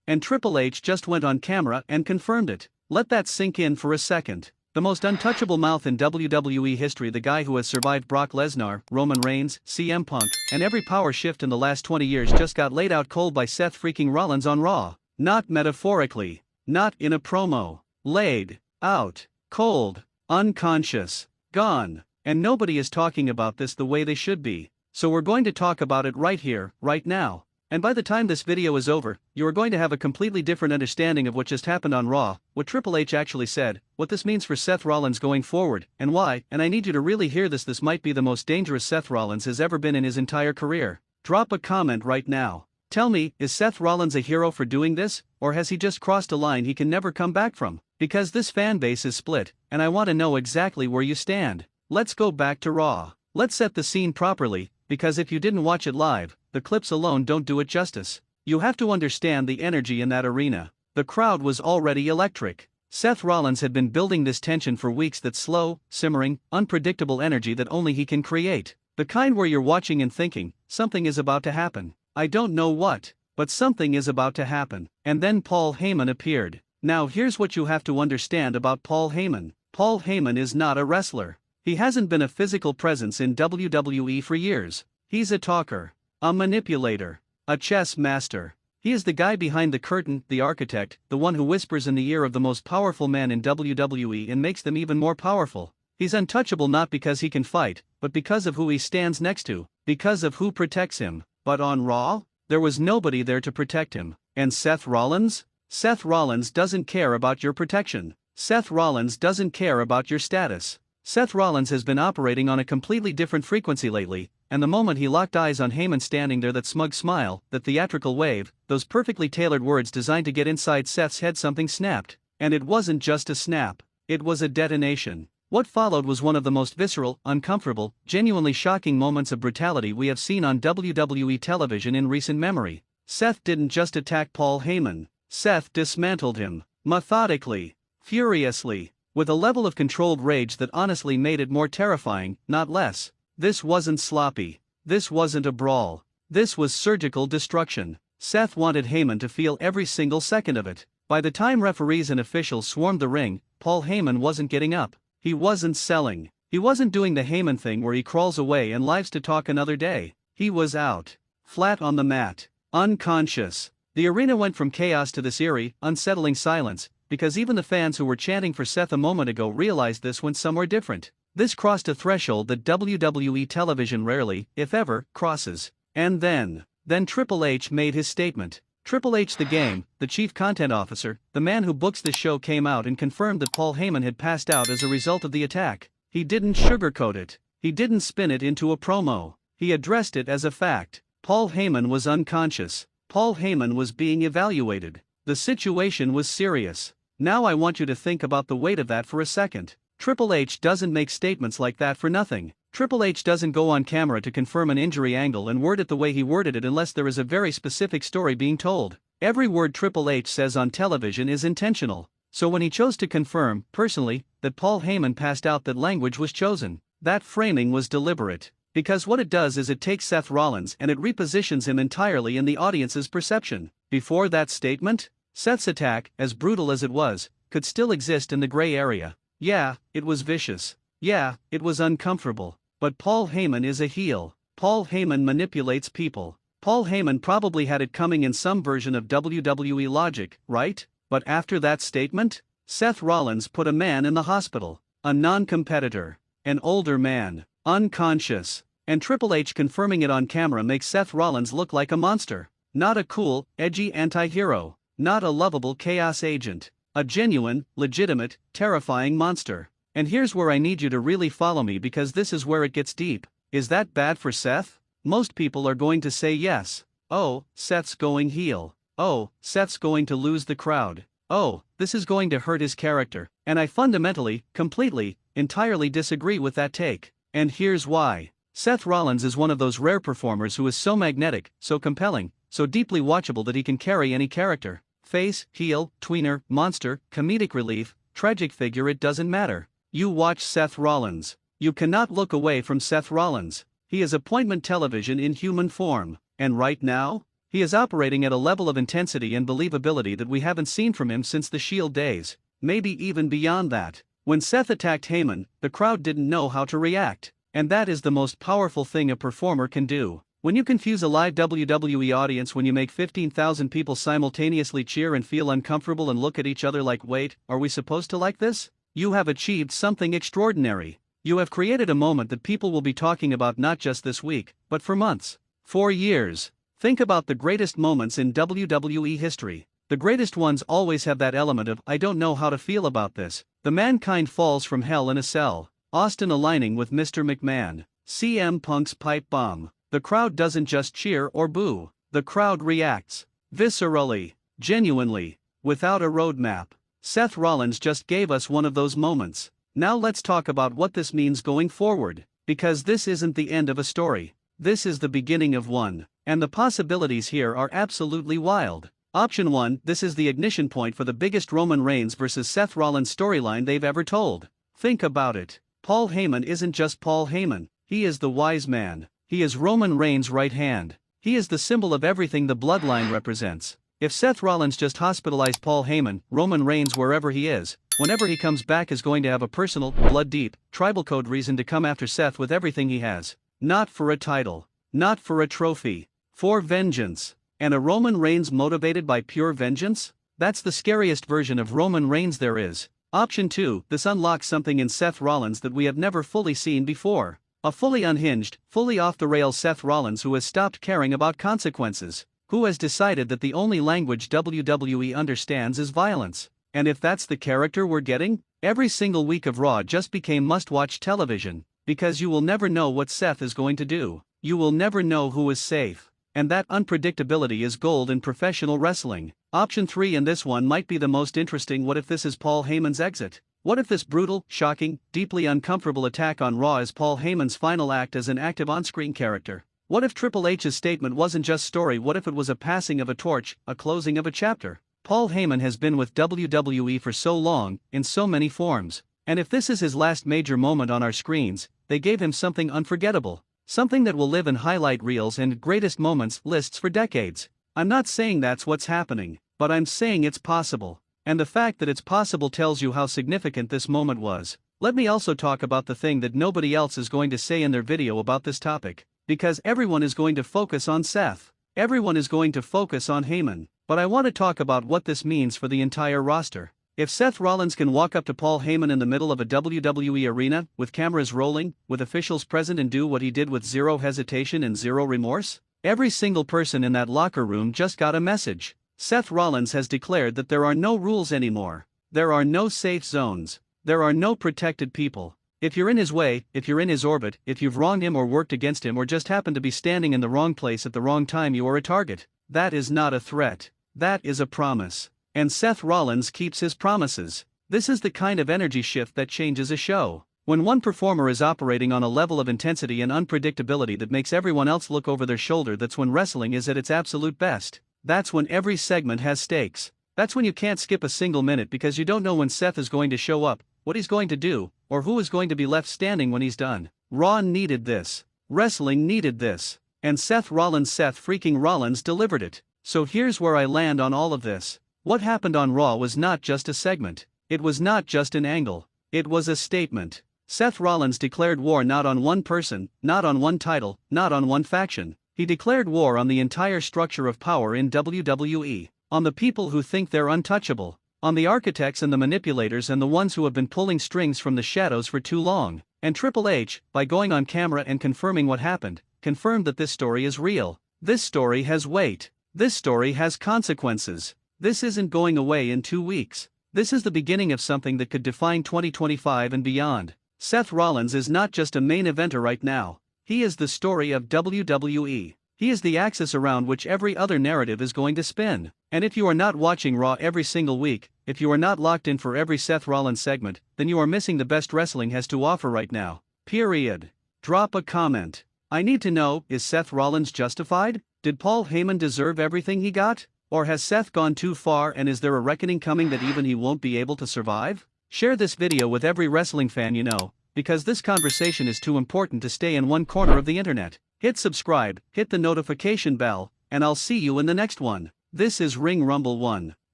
And Triple H just went on camera and confirmed it. Let that sink in for a second. The most untouchable mouth in WWE history, the guy who has survived Brock Lesnar, Roman Reigns, CM Punk, and every power shift in the last 20 years just got laid out cold by Seth freaking Rollins on Raw. Not metaphorically. Not in a promo. Laid out cold. Unconscious. Gone. And nobody is talking about this the way they should be. So we're going to talk about it right here, right now. And by the time this video is over, you are going to have a completely different understanding of what just happened on Raw, what Triple H actually said, what this means for Seth Rollins going forward, and why. And I need you to really hear this. This might be the most dangerous Seth Rollins has ever been in his entire career. Drop a comment right now. Tell me, is Seth Rollins a hero for doing this, or has he just crossed a line he can never come back from? Because this fan base is split, and I want to know exactly where you stand. Let's go back to Raw. Let's set the scene properly, because if you didn't watch it live, the clips alone don't do it justice. You have to understand the energy in that arena. The crowd was already electric. Seth Rollins had been building this tension for weeks, that slow, simmering, unpredictable energy that only he can create. The kind where you're watching and thinking, something is about to happen. I don't know what, but something is about to happen. And then Paul Heyman appeared. Now here's what you have to understand about Paul Heyman. Paul Heyman is not a wrestler. He hasn't been a physical presence in WWE for years. He's a talker, a manipulator, a chess master. He is the guy behind the curtain, the architect, the one who whispers in the ear of the most powerful man in WWE and makes them even more powerful. He's untouchable not because he can fight, but because of who he stands next to, because of who protects him. But on Raw, there was nobody there to protect him. And Seth Rollins? Seth Rollins doesn't care about your protection. Seth Rollins doesn't care about your status. Seth Rollins has been operating on a completely different frequency lately, and the moment he locked eyes on Heyman standing there, that smug smile, that theatrical wave, those perfectly tailored words designed to get inside Seth's head, something snapped. And it wasn't just a snap, it was a detonation. What followed was one of the most visceral, uncomfortable, genuinely shocking moments of brutality we have seen on WWE television in recent memory. Seth didn't just attack Paul Heyman. Seth dismantled him, methodically, furiously, with a level of controlled rage that honestly made it more terrifying, not less. This wasn't sloppy. This wasn't a brawl. This was surgical destruction. Seth wanted Heyman to feel every single second of it. By the time referees and officials swarmed the ring, Paul Heyman wasn't getting up. He wasn't selling. He wasn't doing the Heyman thing where he crawls away and lives to talk another day. He was out. Flat on the mat. Unconscious. The arena went from chaos to this eerie, unsettling silence, because even the fans who were chanting for Seth a moment ago realized this went somewhere different. This crossed a threshold that WWE television rarely, if ever, crosses. And then Triple H made his statement. Triple H, the Game, the chief content officer, the man who books this show, came out and confirmed that Paul Heyman had passed out as a result of the attack. He didn't sugarcoat it. He didn't spin it into a promo. He addressed it as a fact. Paul Heyman was unconscious. Paul Heyman was being evaluated. The situation was serious. Now I want you to think about the weight of that for a second. Triple H doesn't make statements like that for nothing. Triple H doesn't go on camera to confirm an injury angle and word it the way he worded it unless there is a very specific story being told. Every word Triple H says on television is intentional. So when he chose to confirm, personally, that Paul Heyman passed out, that language was chosen. That framing was deliberate. Because what it does is it takes Seth Rollins and it repositions him entirely in the audience's perception. Before that statement, Seth's attack, as brutal as it was, could still exist in the gray area. Yeah, it was vicious. Yeah, it was uncomfortable. But Paul Heyman is a heel. Paul Heyman manipulates people. Paul Heyman probably had it coming in some version of WWE logic, right? But after that statement, Seth Rollins put a man in the hospital. A non-competitor. An older man. Unconscious. And Triple H confirming it on camera makes Seth Rollins look like a monster. Not a cool, edgy anti-hero. Not a lovable chaos agent. A genuine, legitimate, terrifying monster. And here's where I need you to really follow me, because this is where it gets deep. Is that bad for Seth? Most people are going to say yes. Oh, Seth's going heel. Oh, Seth's going to lose the crowd. Oh, this is going to hurt his character. And I fundamentally, completely, entirely disagree with that take. And here's why. Seth Rollins is one of those rare performers who is so magnetic, so compelling, so deeply watchable that he can carry any character. Face, heel, tweener, monster, comedic relief, tragic figure, it doesn't matter. You watch Seth Rollins. You cannot look away from Seth Rollins. He is appointment television in human form. And right now, He is operating at a level of intensity and believability that we haven't seen from him since the Shield days, maybe even beyond that. When Seth attacked Heyman, the crowd didn't know how to react, and that is the most powerful thing a performer can do. When you confuse a live WWE audience, when you make 15,000 people simultaneously cheer and feel uncomfortable and look at each other like, wait, are we supposed to like this? You have achieved something extraordinary. You have created a moment that people will be talking about not just this week, but for months, for years. Think about the greatest moments in WWE history. The greatest ones always have that element of, I don't know how to feel about this. The Mankind falls from hell in a cell. Austin aligning with Mr. McMahon. CM Punk's pipe bomb. The crowd doesn't just cheer or boo. The crowd reacts. Viscerally. Genuinely. Without a roadmap. Seth Rollins just gave us one of those moments. Now let's talk about what this means going forward. Because this isn't the end of a story. This is the beginning of one. And the possibilities here are absolutely wild. Option 1, this is the ignition point for the biggest Roman Reigns vs. Seth Rollins storyline they've ever told. Think about it. Paul Heyman isn't just Paul Heyman. He is the wise man. He is Roman Reigns' right hand. He is the symbol of everything the bloodline represents. If Seth Rollins just hospitalized Paul Heyman, Roman Reigns, wherever he is, whenever he comes back, is going to have a personal, blood-deep, tribal code reason to come after Seth with everything he has. Not for a title. Not for a trophy. For vengeance. And a Roman Reigns motivated by pure vengeance? That's the scariest version of Roman Reigns there is. Option 2, this unlocks something in Seth Rollins that we have never fully seen before. A fully unhinged, fully off-the-rails Seth Rollins who has stopped caring about consequences. Who has decided that the only language WWE understands is violence. And if that's the character we're getting, every single week of Raw just became must-watch television. Because you will never know what Seth is going to do. You will never know who is safe. And that unpredictability is gold in professional wrestling. Option 3, and this one might be the most interesting. What if this is Paul Heyman's exit? What if this brutal, shocking, deeply uncomfortable attack on Raw is Paul Heyman's final act as an active on-screen character? What if Triple H's statement wasn't just story? What if it was a passing of a torch, a closing of a chapter? Paul Heyman has been with WWE for so long, in so many forms. And if this is his last major moment on our screens, they gave him something unforgettable. Something that will live in highlight reels and greatest moments lists for decades. I'm not saying that's what's happening, but I'm saying it's possible. And the fact that it's possible tells you how significant this moment was. Let me also talk about the thing that nobody else is going to say in their video about this topic. Because everyone is going to focus on Seth. Everyone is going to focus on Heyman. But I want to talk about what this means for the entire roster. If Seth Rollins can walk up to Paul Heyman in the middle of a WWE arena, with cameras rolling, with officials present, and do what he did with zero hesitation and zero remorse, every single person in that locker room just got a message. Seth Rollins has declared that there are no rules anymore. There are no safe zones. There are no protected people. If you're in his way, if you're in his orbit, if you've wronged him or worked against him or just happened to be standing in the wrong place at the wrong time, you are a target. That is not a threat. That is a promise. And Seth Rollins keeps his promises. This is the kind of energy shift that changes a show. When one performer is operating on a level of intensity and unpredictability that makes everyone else look over their shoulder, that's when wrestling is at its absolute best. That's when every segment has stakes. That's when you can't skip a single minute because you don't know when Seth is going to show up, what he's going to do, or who is going to be left standing when he's done. Raw needed this. Wrestling needed this. And Seth freaking Rollins delivered it. So here's where I land on all of this. What happened on Raw was not just a segment. It was not just an angle. It was a statement. Seth Rollins declared war not on one person, not on one title, not on one faction. He declared war on the entire structure of power in WWE. On the people who think they're untouchable. On the architects and the manipulators and the ones who have been pulling strings from the shadows for too long. And Triple H, by going on camera and confirming what happened, confirmed that this story is real. This story has weight. This story has consequences. This isn't going away in 2 weeks. This is the beginning of something that could define 2025 and beyond. Seth Rollins is not just a main eventer right now. He is the story of WWE. He is the axis around which every other narrative is going to spin. And if you are not watching Raw every single week, if you are not locked in for every Seth Rollins segment, then you are missing the best wrestling has to offer right now. Period. Drop a comment. I need to know, is Seth Rollins justified? Did Paul Heyman deserve everything he got? Or has Seth gone too far, and is there a reckoning coming that even he won't be able to survive? Share this video with every wrestling fan you know, because this conversation is too important to stay in one corner of the internet. Hit subscribe, hit the notification bell, and I'll see you in the next one. This is Ring Rumble 1,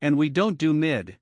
and we don't do mid.